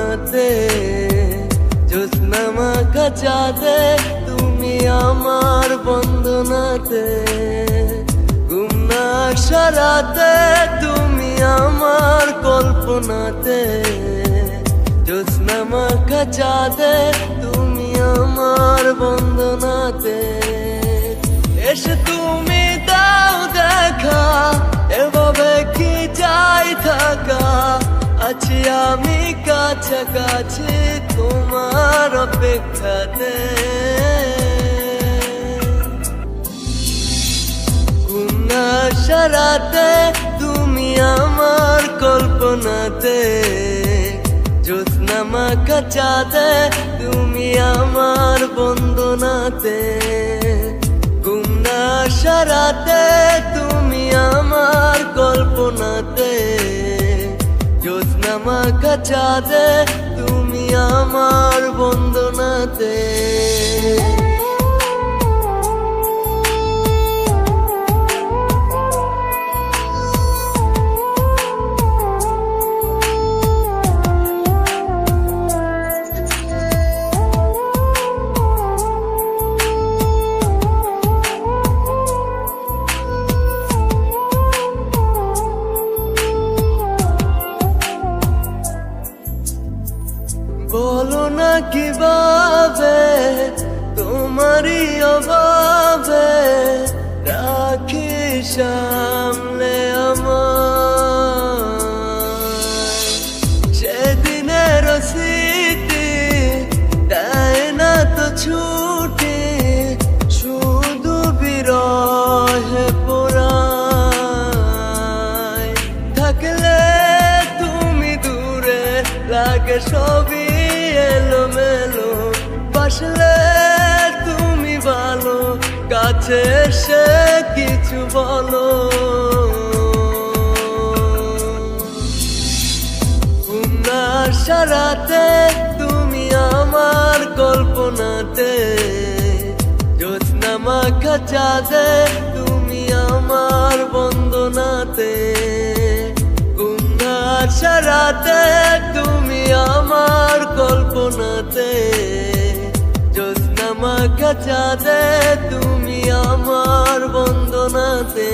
কল্পনাতে, জ্যোৎস্না মাখা চাঁদে তুমি আমার বন্দনাতে, গুমনার সারাতে তুমি আমার কল্পনাতে, জ্যোৎস্না মাখা চাঁদে তুমি আমার বন্দনাতে। এসে তুমি দাও দেখা, এভাবে কি যাই থাকা, আছি আমি কাছাকাছি তোমার অপেক্ষাতে। গুমনার সারাতে তুমি আমার কল্পনাতে, জ্যোৎস্না মাখা চাঁদে তুমি আমার বন্দনাতে, গুমনার সারাতে তুমি আমার কল্পনাতে, জ্যোৎস্না মাখা চাঁদে তুমি আমার বন্দনাতে। বলো না কিভাবে তোমারই অভাবে রাখি সামলে আমার, সেদিনের স্মৃতি দেয় না তো ছুটি, শুধু বিরহে পোড়ায়। থাকলে তুমি দূরে লাগে সবই এলোমেলো, বাসলে তুমি ভালো, কাছে এসে কিছু বলো। গুমনার সারাতে তুমি আমার কল্পনাতে, জ্যোৎস্না মাখা চাঁদে তুমি আমার বন্দনাতে, গুমনার সারাতে তুমি আমার কল্পনাতে, জ্যোৎস্না মাখা চাঁদে তুমি আমার বন্দনাতে।